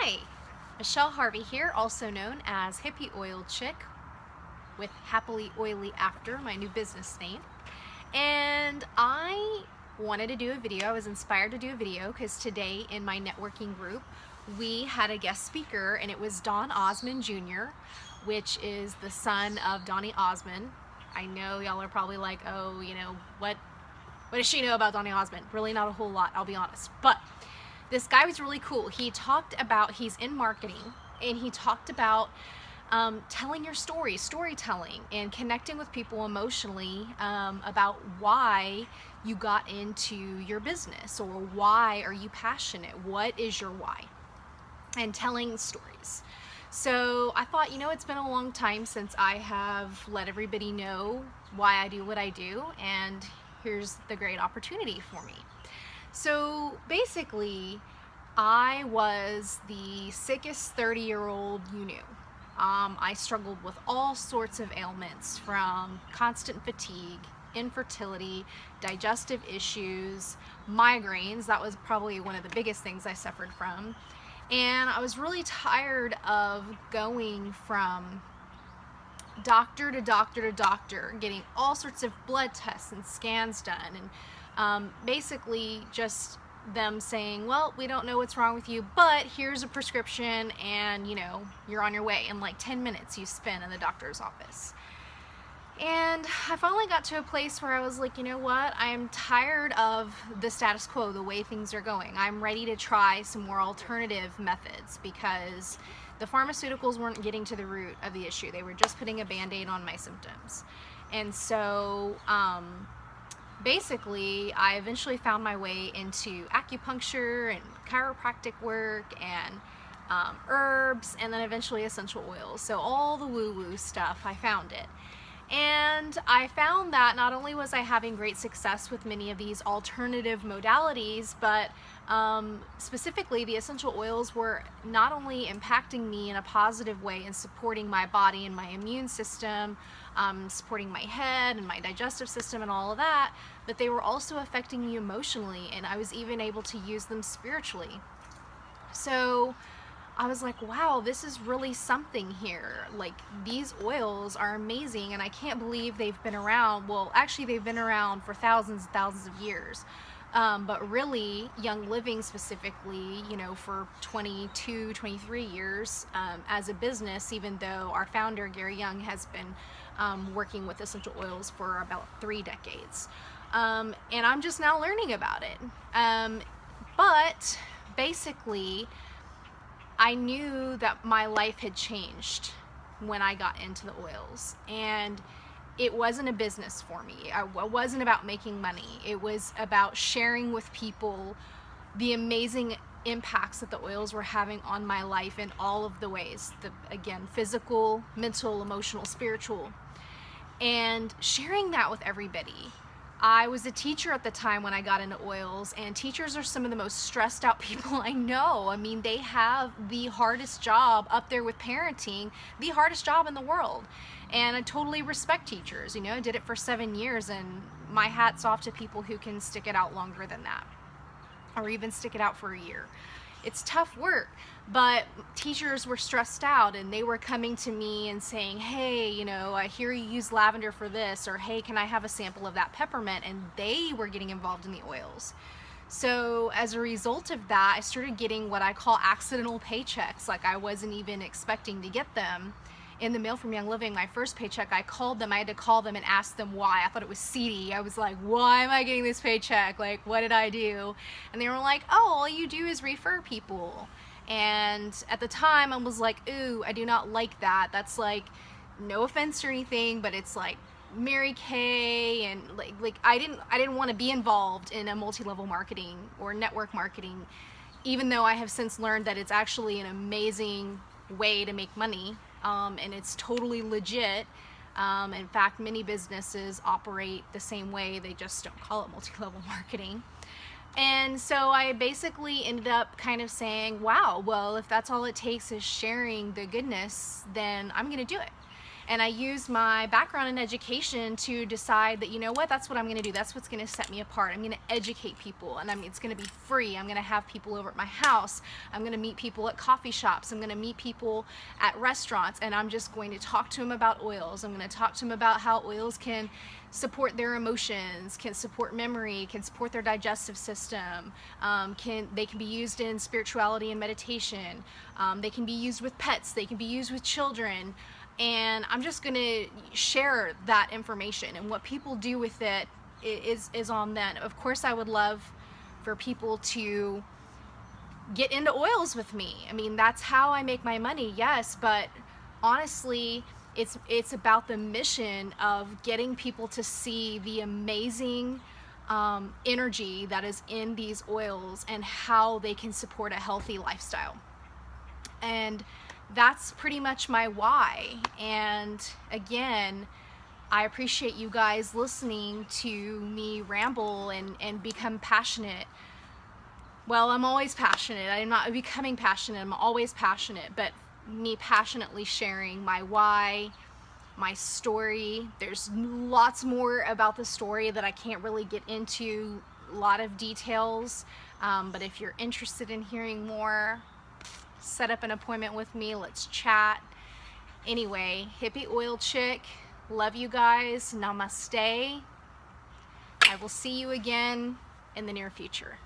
Hi, Michelle Harvey here, also known as Hippie Oil Chick with Happily Oily After, my new business name. And I wanted to do a video. I was inspired to do a video because today in my networking group we had a guest speaker, and it was Don Osmond Jr., which is the son of Donny Osmond. I know y'all are probably like, oh, what does she know about Donny Osmond? Really not a whole lot, I'll be honest. But this guy was really cool. He talked about, he's in marketing, and he talked about telling your story, storytelling, and connecting with people emotionally about why you got into your business, or why are you passionate, what is your why, and telling stories. So I thought, it's been a long time since I have let everybody know why I do what I do, and here's the great opportunity for me. So basically, I was the sickest 30-year-old you knew. I struggled with all sorts of ailments, from constant fatigue, infertility, digestive issues, migraines. That was probably one of the biggest things I suffered from. And I was really tired of going from doctor to doctor to doctor, getting all sorts of blood tests and scans done, and basically just them saying, well, we don't know what's wrong with you, but here's a prescription, and you're on your way. In like 10 minutes you spend in the doctor's office. And I finally got to a place where I was like, you know what, I'm tired of the status quo, the way things are going. I'm ready to try some more alternative methods, because the pharmaceuticals weren't getting to the root of the issue. They were just putting a band-aid on my symptoms. And so basically I eventually found my way into acupuncture and chiropractic work, and herbs, and then eventually essential oils. So all the woo-woo stuff, I found it. And I found that not only was I having great success with many of these alternative modalities, but specifically the essential oils were not only impacting me in a positive way and supporting my body and my immune system, supporting my head and my digestive system and all of that, but they were also affecting me emotionally, and I was even able to use them spiritually. So I was like, wow, this is really something here. Like, these oils are amazing, and I can't believe they've been around. Well, actually, they've been around for thousands and thousands of years. But really, Young Living specifically, for 22, 23 years as a business, even though our founder, Gary Young, has been working with essential oils for about 3 decades. And I'm just now learning about it. But basically, I knew that my life had changed when I got into the oils, and it wasn't a business for me. It wasn't about making money. It was about sharing with people the amazing impacts that the oils were having on my life in all of the ways, again, physical, mental, emotional, spiritual, and sharing that with everybody. I was a teacher at the time when I got into oils, and teachers are some of the most stressed out people I know. I mean, they have the hardest job up there with parenting, the hardest job in the world. And I totally respect teachers. I did it for 7 years, and my hat's off to people who can stick it out longer than that, or even stick it out for a year. It's tough work, but teachers were stressed out, and they were coming to me and saying, hey, I hear you use lavender for this, or hey, can I have a sample of that peppermint? And they were getting involved in the oils. So as a result of that, I started getting what I call accidental paychecks. Like, I wasn't even expecting to get them in the mail from Young Living. My first paycheck, I had to call them and ask them why. I thought it was seedy. I was like, why am I getting this paycheck? Like, what did I do? And they were like, oh, all you do is refer people. And at the time, I was like, ooh, I do not like that. That's like, no offense or anything, but it's like Mary Kay, and like I didn't want to be involved in a multi-level marketing or network marketing, even though I have since learned that it's actually an amazing way to make money. And it's totally legit. In fact, many businesses operate the same way, they just don't call it multi-level marketing. And so I basically ended up kind of saying, wow, well, if that's all it takes is sharing the goodness, then I'm gonna do it. And I use my background in education to decide that, you know what, that's what I'm going to do. That's what's going to set me apart. I'm going to educate people, and it's going to be free. I'm going to have people over at my house. I'm going to meet people at coffee shops. I'm going to meet people at restaurants, and I'm just going to talk to them about oils. I'm going to talk to them about how oils can support their emotions, can support memory, can support their digestive system, they can be used in spirituality and meditation, they can be used with pets, they can be used with children, and I'm just going to share that information, and what people do with it is on them. Of course, I would love for people to get into oils with me. I mean, that's how I make my money, yes, but honestly, it's about the mission of getting people to see the amazing energy that is in these oils and how they can support a healthy lifestyle. And that's pretty much my why. And again, I appreciate you guys listening to me ramble and become passionate. Well, I'm always passionate. I'm not becoming passionate, I'm always passionate, but me passionately sharing my why, my story. There's lots more about the story that I can't really get into, a lot of details, but if you're interested in hearing more, set up an appointment with me, let's chat. Anyway, Hippie Oil Chick, love you guys, namaste. I will see you again in the near future.